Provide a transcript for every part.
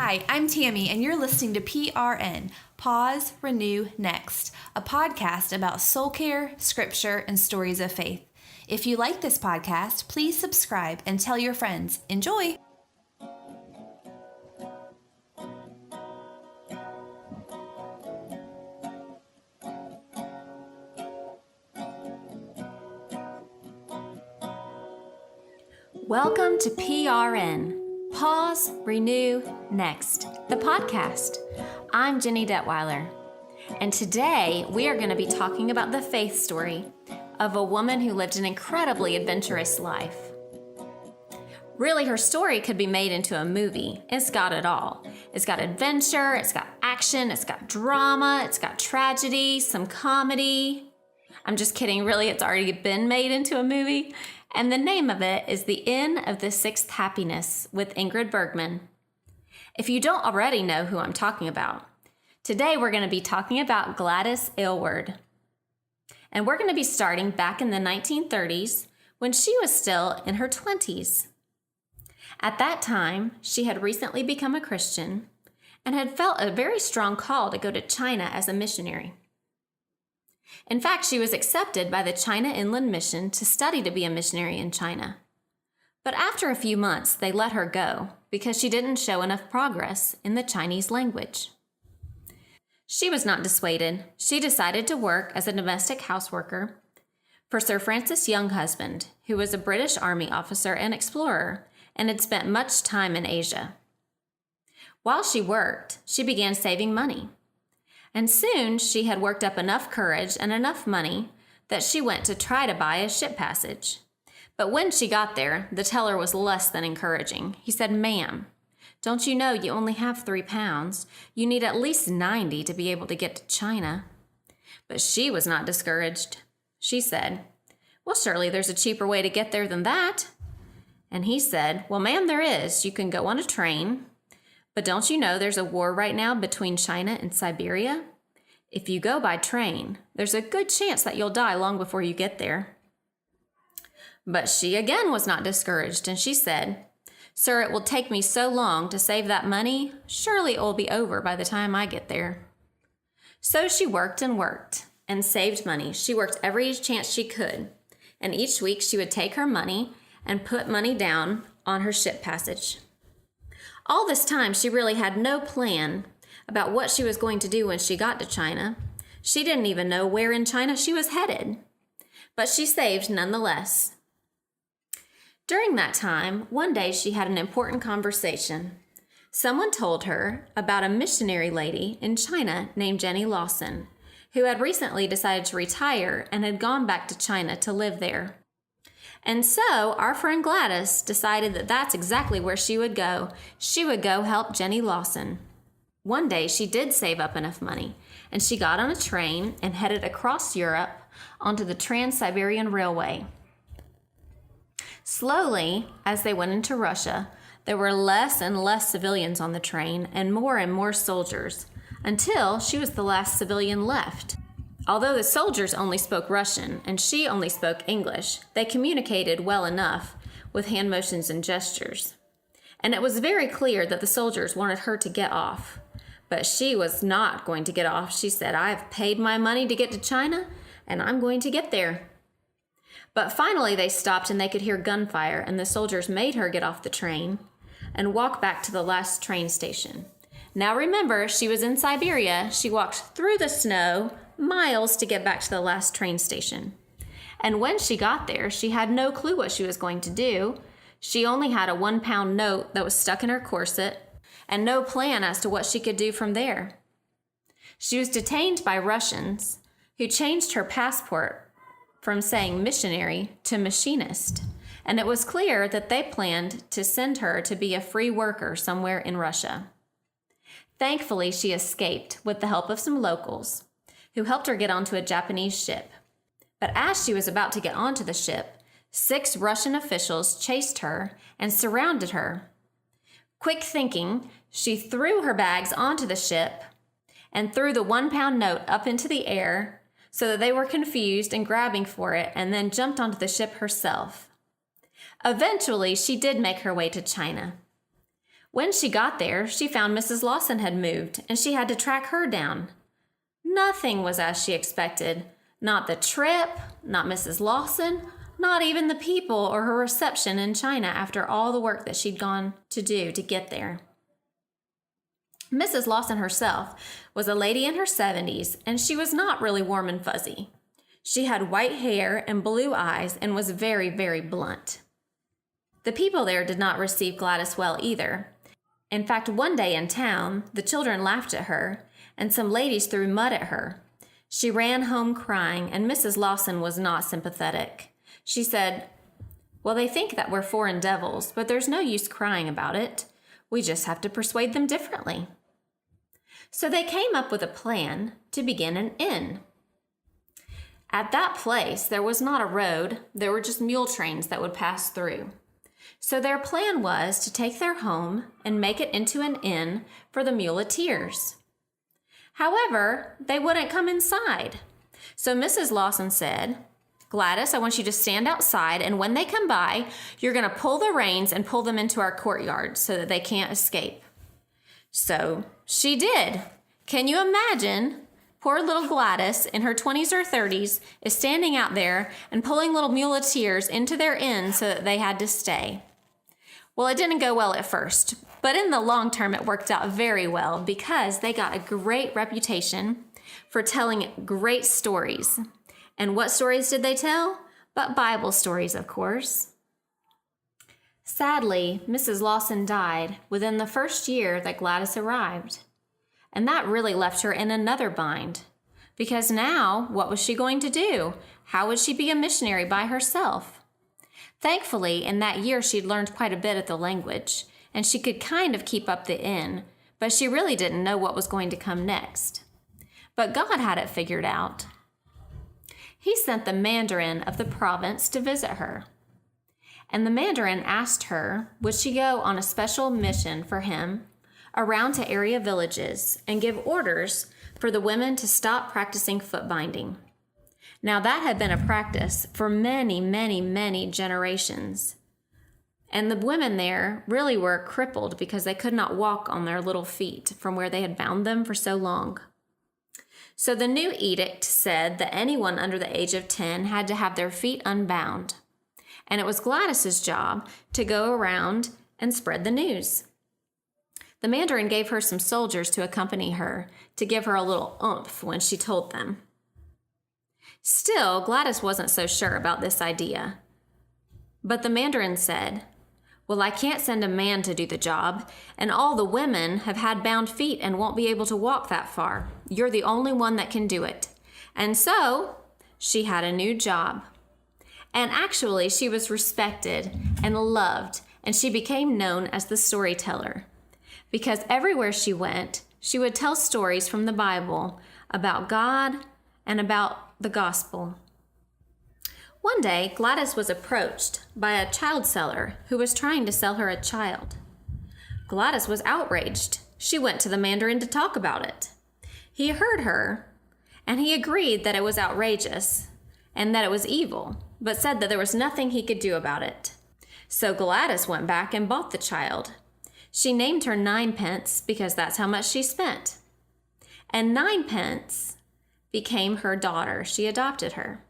Hi, I'm Tammy, and you're listening to PRN, Pause, Renew, Next, a podcast about soul care, scripture, and stories of faith. If you like this podcast, please subscribe and tell your friends. Enjoy! Welcome to PRN, Pause, Renew, Next, the podcast. I'm Jenny Detweiler, and today we are going to be talking about the faith story of a woman who lived an incredibly adventurous life. Really, her story could be made into a movie. It's got it all. It's got adventure, it's got action, it's got drama, it's got tragedy, some comedy. I'm just kidding, really, it's already been made into a movie. And the name of it is The Inn of the Sixth Happiness with Ingrid Bergman. If you don't already know who I'm talking about, today we're going to be talking about Gladys Aylward. And we're going to be starting back in the 1930s when she was still in her 20s. At that time, she had recently become a Christian and had felt a very strong call to go to China as a missionary. In fact, she was accepted by the China Inland Mission to study to be a missionary in China. But after a few months, they let her go because she didn't show enough progress in the Chinese language. She was not dissuaded. She decided to work as a domestic houseworker for Sir Francis Young's husband, who was a British Army officer and explorer and had spent much time in Asia. While she worked, she began saving money. And soon she had worked up enough courage and enough money that she went to try to buy a ship passage. But when she got there, the teller was less than encouraging. He said, "Ma'am, don't you know you only have 3 pounds? You need at least 90 to be able to get to China." But she was not discouraged. She said, "Well, surely there's a cheaper way to get there than that." And he said, "Well, ma'am, there is. You can go on a train. But don't you know there's a war right now between China and Siberia? If you go by train, there's a good chance that you'll die long before you get there." But she again was not discouraged, and she said, "Sir, it will take me so long to save that money. Surely it will be over by the time I get there." So she worked and saved money. She worked every chance she could, and each week she would take her money and put money down on her ship passage. All this time, she really had no plan about what she was going to do when she got to China. She didn't even know where in China she was headed, but she saved nonetheless. During that time, one day she had an important conversation. Someone told her about a missionary lady in China named Jenny Lawson, who had recently decided to retire and had gone back to China to live there. And so our friend Gladys decided that that's exactly where she would go. She would go help Jenny Lawson. One day she did save up enough money, and she got on a train and headed across Europe onto the Trans-Siberian Railway. Slowly, as they went into Russia, there were less and less civilians on the train and more soldiers, until she was the last civilian left. Although the soldiers only spoke Russian and she only spoke English, they communicated well enough with hand motions and gestures. And it was very clear that the soldiers wanted her to get off. But she was not going to get off. She said, "I've paid my money to get to China, and I'm going to get there." But finally they stopped and they could hear gunfire, and the soldiers made her get off the train and walk back to the last train station. Now remember, she was in Siberia. She walked through the snow miles to get back to the last train station. And when she got there, she had no clue what she was going to do. She only had a 1-pound note that was stuck in her corset and no plan as to what she could do from there. She was detained by Russians who changed her passport from saying missionary to machinist. And it was clear that they planned to send her to be a free worker somewhere in Russia. Thankfully, she escaped with the help of some locals who helped her get onto a Japanese ship. But as she was about to get onto the ship, 6 Russian officials chased her and surrounded her. Quick thinking, she threw her bags onto the ship and threw the 1-pound note up into the air so that they were confused and grabbing for it, and then jumped onto the ship herself. Eventually, she did make her way to China. When she got there, she found Mrs. Lawson had moved, and she had to track her down. Nothing was as she expected. Not the trip, not Mrs. Lawson, not even the people or her reception in China after all the work that she'd gone to do to get there. Mrs. Lawson herself was a lady in her 70s, and she was not really warm and fuzzy. She had white hair and blue eyes and was very, very blunt. The people there did not receive Gladys well either. In fact, one day in town, the children laughed at her, and some ladies threw mud at her. She ran home crying, and Mrs. Lawson was not sympathetic. She said, "Well, they think that we're foreign devils, but there's no use crying about it. We just have to persuade them differently." So they came up with a plan to begin an inn. At that place, there was not a road. There were just mule trains that would pass through. So their plan was to take their home and make it into an inn for the muleteers. However, they wouldn't come inside. So Mrs. Lawson said, "Gladys, I want you to stand outside, and when they come by, you're going to pull the reins and pull them into our courtyard so that they can't escape." So she did. Can you imagine? Poor little Gladys in her 20s or 30s is standing out there and pulling little muleteers into their inn so that they had to stay. Well, it didn't go well at first, but in the long term it worked out very well because they got a great reputation for telling great stories. And what stories did they tell? But Bible stories, of course. Sadly, Mrs. Lawson died within the first year that Gladys arrived. And that really left her in another bind. Because now, what was she going to do? How would she be a missionary by herself? Thankfully, in that year, she'd learned quite a bit of the language, and she could kind of keep up the inn, but she really didn't know what was going to come next. But God had it figured out. He sent the mandarin of the province to visit her. And the mandarin asked her, would she go on a special mission for him around to area villages and give orders for the women to stop practicing foot binding. Now that had been a practice for many, many, many generations. And the women there really were crippled because they could not walk on their little feet from where they had bound them for so long. So the new edict said that anyone under the age of 10 had to have their feet unbound. And it was Gladys's job to go around and spread the news. The mandarin gave her some soldiers to accompany her to give her a little oomph when she told them. Still, Gladys wasn't so sure about this idea. But the mandarin said, well, I can't send a man to do the job, and all the women have had bound feet and won't be able to walk that far. You're the only one that can do it. And so, she had a new job. And actually, she was respected and loved, and she became known as the storyteller. Because everywhere she went, she would tell stories from the Bible about God and about the gospel. One day, Gladys was approached by a child seller who was trying to sell her a child. Gladys was outraged. She went to the mandarin to talk about it. He heard her, and he agreed that it was outrageous and that it was evil, but said that there was nothing he could do about it. So Gladys went back and bought the child. She named her 9pence because that's how much she spent. And 9pence became her daughter. She adopted her.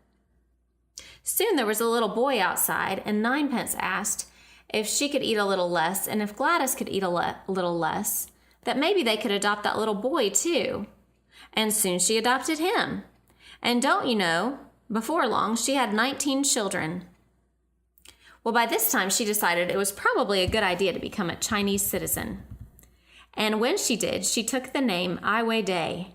Soon there was a little boy outside, and 9pence asked if she could eat a little less, and if Gladys could eat a little less, that maybe they could adopt that little boy too. And soon she adopted him. And don't you know, before long, she had 19 children. Well, by this time, she decided it was probably a good idea to become a Chinese citizen. And when she did, she took the name Ai Weiwei,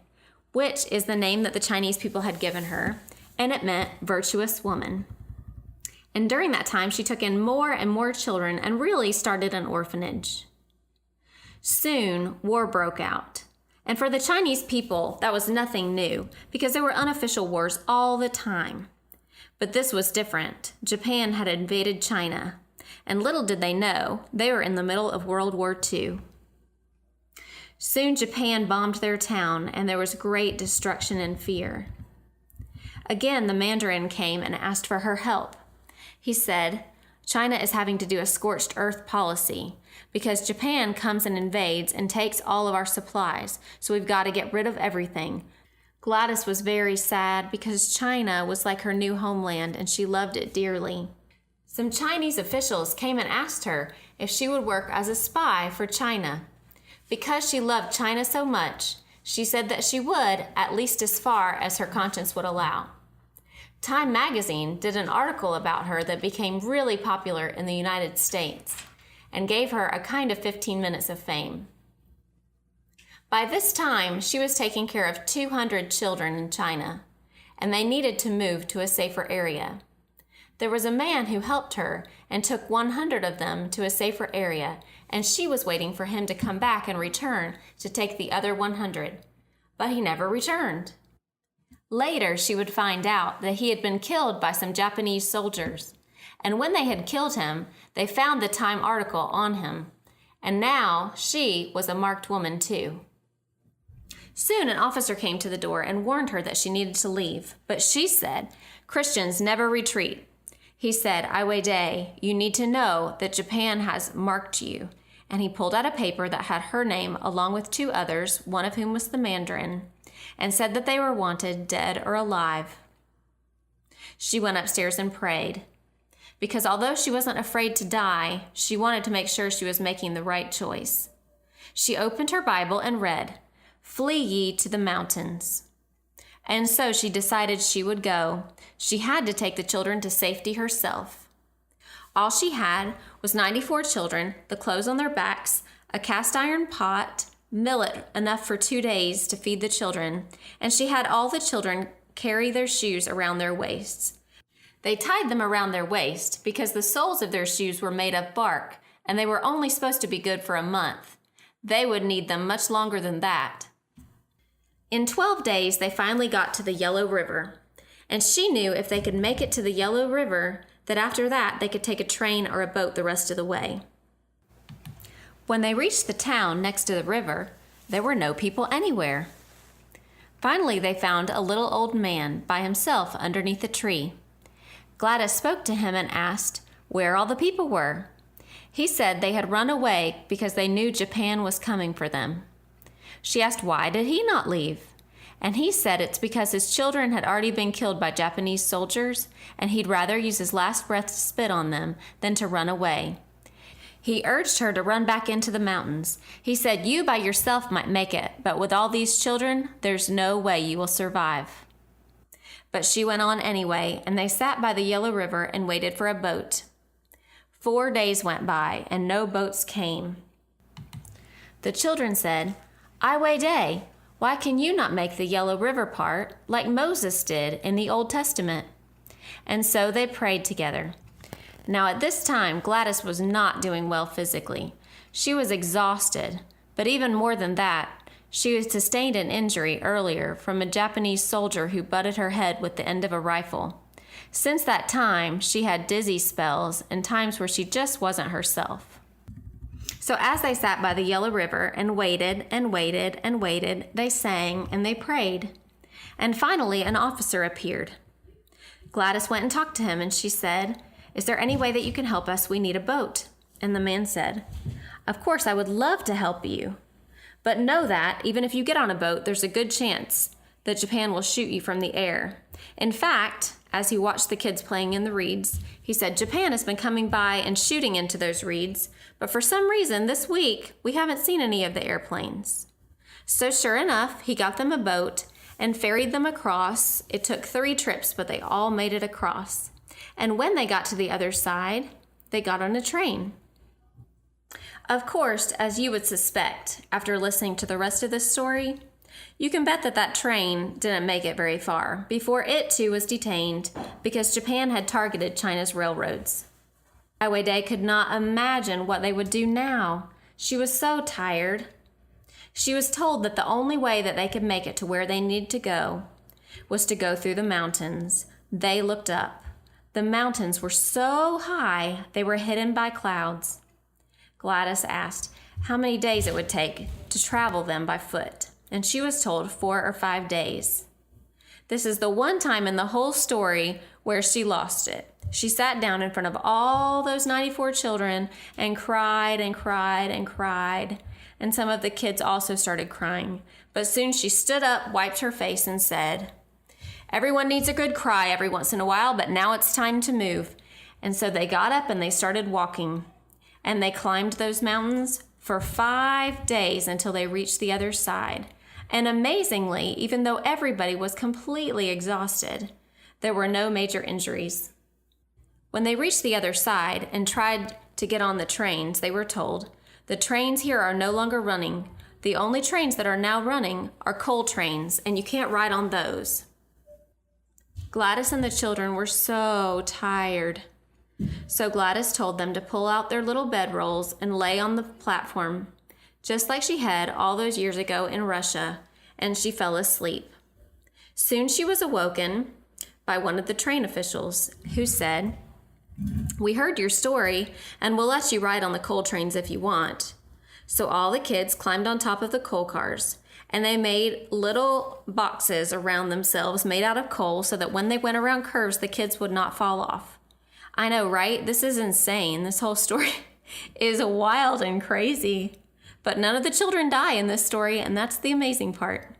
which is the name that the Chinese people had given her, and it meant virtuous woman. And during that time, she took in more and more children and really started an orphanage. Soon, war broke out. And for the Chinese people, that was nothing new because there were unofficial wars all the time. But this was different. Japan had invaded China, and little did they know, they were in the middle of World War II. Soon Japan bombed their town, and there was great destruction and fear. Again, the mandarin came and asked for her help. He said, China is having to do a scorched earth policy because Japan comes and invades and takes all of our supplies, so we've got to get rid of everything. Gladys was very sad because China was like her new homeland and she loved it dearly. Some Chinese officials came and asked her if she would work as a spy for China. Because she loved China so much, she said that she would, at least as far as her conscience would allow. Time magazine did an article about her that became really popular in the United States and gave her a kind of 15 minutes of fame. By this time, she was taking care of 200 children in China, and they needed to move to a safer area. There was a man who helped her and took 100 of them to a safer area, and she was waiting for him to come back and return to take the other 100, but he never returned. Later, she would find out that he had been killed by some Japanese soldiers, and when they had killed him, they found the Time article on him, and now she was a marked woman too. Soon an officer came to the door and warned her that she needed to leave, but she said, "Christians never retreat." He said, "Ai Weiwei, you need to know that Japan has marked you." And he pulled out a paper that had her name along with 2 others, one of whom was the Mandarin, and said that they were wanted dead or alive. She went upstairs and prayed, because although she wasn't afraid to die, she wanted to make sure she was making the right choice. She opened her Bible and read, "Flee ye to the mountains." And so she decided she would go. She had to take the children to safety herself. All she had was 94 children, the clothes on their backs, a cast iron pot, millet enough for 2 days to feed the children, and she had all the children carry their shoes around their waists. They tied them around their waist because the soles of their shoes were made of bark, and they were only supposed to be good for a month. They would need them much longer than that. In 12 days, they finally got to the Yellow River, and she knew if they could make it to the Yellow River, that after that they could take a train or a boat the rest of the way. When they reached the town next to the river, there were no people anywhere. Finally, they found a little old man by himself underneath a tree. Gladys spoke to him and asked where all the people were. He said they had run away because they knew Japan was coming for them. She asked why did he not leave? And he said it's because his children had already been killed by Japanese soldiers, and he'd rather use his last breath to spit on them than to run away. He urged her to run back into the mountains. He said, "You by yourself might make it, but with all these children, there's no way you will survive." But she went on anyway, and they sat by the Yellow River and waited for a boat. 4 days went by, and no boats came. The children said, "Ai Weiwei, why can you not make the Yellow River part like Moses did in the Old Testament?" And so they prayed together. Now at this time, Gladys was not doing well physically. She was exhausted, but even more than that, she had sustained an injury earlier from a Japanese soldier who butted her head with the end of a rifle. Since that time, she had dizzy spells and times where she just wasn't herself. So as they sat by the Yellow River and waited and waited and waited, they sang and they prayed. And finally, an officer appeared. Gladys went and talked to him, and she said, "Is there any way that you can help us? We need a boat." And the man said, "Of course, I would love to help you. But know that even if you get on a boat, there's a good chance that Japan will shoot you from the air." In fact, as he watched the kids playing in the reeds, he said, "Japan has been coming by and shooting into those reeds, but for some reason this week we haven't seen any of the airplanes." So sure enough, he got them a boat and ferried them across. It took 3 trips, but they all made it across. And when they got to the other side, they got on a train. Of course, as you would suspect, after listening to the rest of this story, you can bet that that train didn't make it very far before it too was detained because Japan had targeted China's railroads. Ai Weiwei could not imagine what they would do now. She was so tired. She was told that the only way that they could make it to where they needed to go was to go through the mountains. They looked up. The mountains were so high they were hidden by clouds. Gladys asked how many days it would take to travel them by foot, and she was told 4 or 5 days. This is the one time in the whole story where she lost it. She sat down in front of all those 94 children and cried and cried and cried. And some of the kids also started crying. But soon she stood up, wiped her face, and said, "Everyone needs a good cry every once in a while, but now it's time to move." And so they got up and they started walking. And they climbed those mountains for 5 days until they reached the other side. And amazingly, even though everybody was completely exhausted, there were no major injuries. When they reached the other side and tried to get on the trains, they were told, "The trains here are no longer running. The only trains that are now running are coal trains, and you can't ride on those." Gladys and the children were so tired. So Gladys told them to pull out their little bedrolls and lay on the platform, just like she had all those years ago in Russia, and she fell asleep. Soon she was awoken by one of the train officials, who said, "We heard your story, and we'll let you ride on the coal trains if you want." So all the kids climbed on top of the coal cars, and they made little boxes around themselves made out of coal so that when they went around curves, the kids would not fall off. I know, right? This is insane. This whole story is wild and crazy. But none of the children die in this story, and that's the amazing part.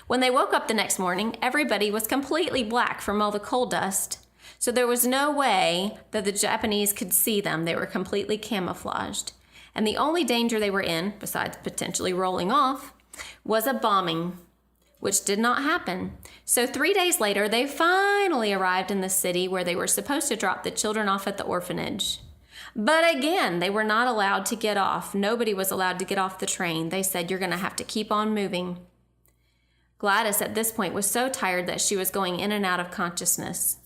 When they woke up the next morning, everybody was completely black from all the coal dust. So there was no way that the Japanese could see them. They were completely camouflaged. And the only danger they were in, besides potentially rolling off, was a bombing, which did not happen. So 3 days later, they finally arrived in the city where they were supposed to drop the children off at the orphanage. But again, they were not allowed to get off. Nobody was allowed to get off the train. They said, "You're going to have to keep on moving." Gladys at this point was so tired that she was going in and out of consciousness.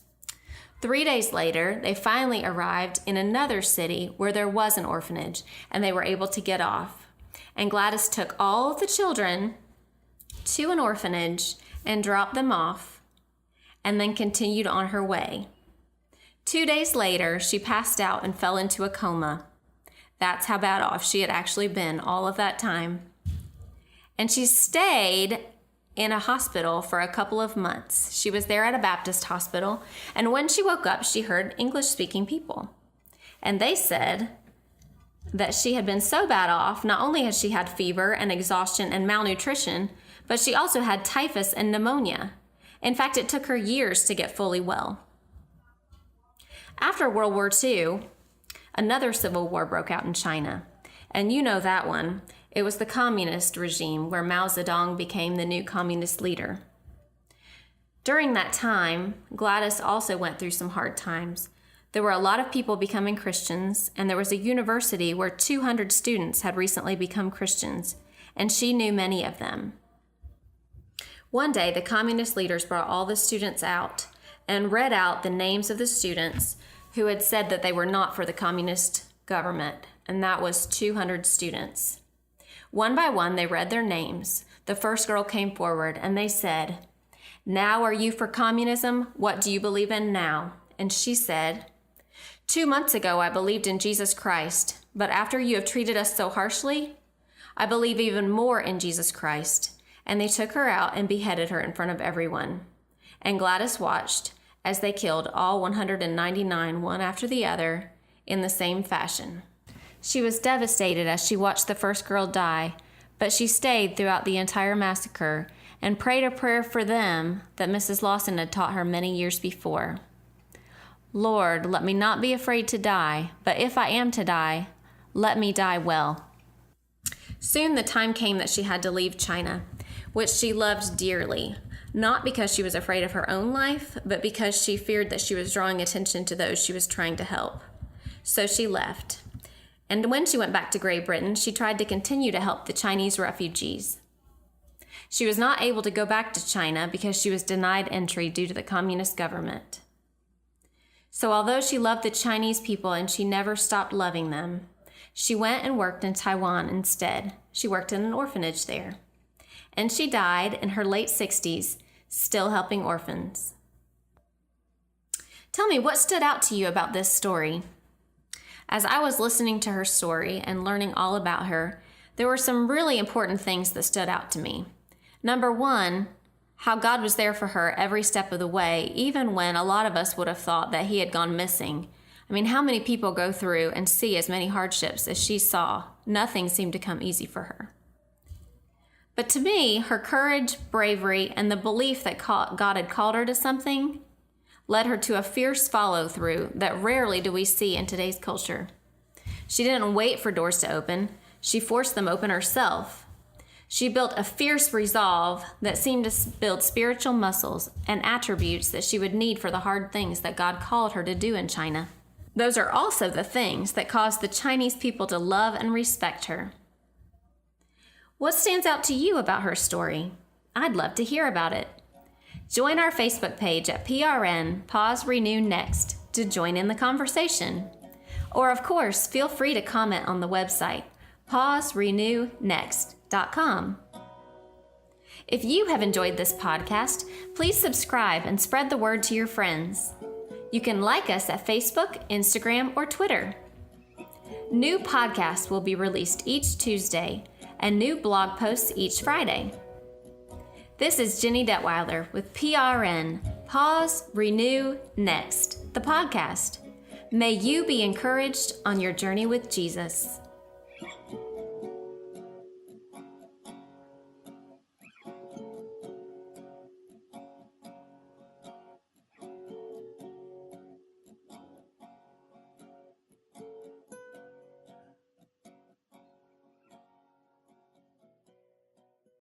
3 days later, they finally arrived in another city where there was an orphanage, and they were able to get off. And Gladys took all of the children to an orphanage and dropped them off, and then continued on her way. 2 days later, she passed out and fell into a coma. That's how bad off she had actually been all of that time. And she stayed in a hospital for a couple of months. She was there at a Baptist hospital, and when she woke up, she heard English-speaking people. And they said that she had been so bad off, not only had she had fever and exhaustion and malnutrition, but she also had typhus and pneumonia. In fact, it took her years to get fully well. After World War II, another civil war broke out in China. And you know that one. It was the communist regime where Mao Zedong became the new communist leader. During that time, Gladys also went through some hard times. There were a lot of people becoming Christians, and there was a university where 200 students had recently become Christians, and she knew many of them. One day, the communist leaders brought all the students out and read out the names of the students who had said that they were not for the communist government, and that was 200 students. One by one, they read their names. The first girl came forward, and they said, "Now are you for communism? What do you believe in now?" And she said, "2 months ago, I believed in Jesus Christ, but after you have treated us so harshly, I believe even more in Jesus Christ." And they took her out and beheaded her in front of everyone. And Gladys watched as they killed all 199, one after the other, in the same fashion. She was devastated as she watched the first girl die, but she stayed throughout the entire massacre and prayed a prayer for them that Mrs. Lawson had taught her many years before. "Lord, let me not be afraid to die, but if I am to die, let me die well." Soon the time came that she had to leave China, which she loved dearly, not because she was afraid of her own life, but because she feared that she was drawing attention to those she was trying to help. So she left. And when she went back to Great Britain, she tried to continue to help the Chinese refugees. She was not able to go back to China because she was denied entry due to the communist government. So although she loved the Chinese people and she never stopped loving them, she went and worked in Taiwan instead. She worked in an orphanage there. And she died in her late 60s, still helping orphans. Tell me, what stood out to you about this story? As I was listening to her story and learning all about her, there were some really important things that stood out to me. Number one, how God was there for her every step of the way, even when a lot of us would have thought that he had gone missing. I mean, how many people go through and see as many hardships as she saw? Nothing seemed to come easy for her. But to me, her courage, bravery, and the belief that God had called her to something led her to a fierce follow-through that rarely do we see in today's culture. She didn't wait for doors to open. She forced them open herself. She built a fierce resolve that seemed to build spiritual muscles and attributes that she would need for the hard things that God called her to do in China. Those are also the things that caused the Chinese people to love and respect her. What stands out to you about her story? I'd love to hear about it. Join our Facebook page at PRN Pause Renew Next to join in the conversation. Or of course, feel free to comment on the website, pauserenewnext.com. If you have enjoyed this podcast, please subscribe and spread the word to your friends. You can like us at Facebook, Instagram, or Twitter. New podcasts will be released each Tuesday and new blog posts each Friday. This is Jenny Detweiler with PRN, Pause, Renew, Next, the podcast. May you be encouraged on your journey with Jesus.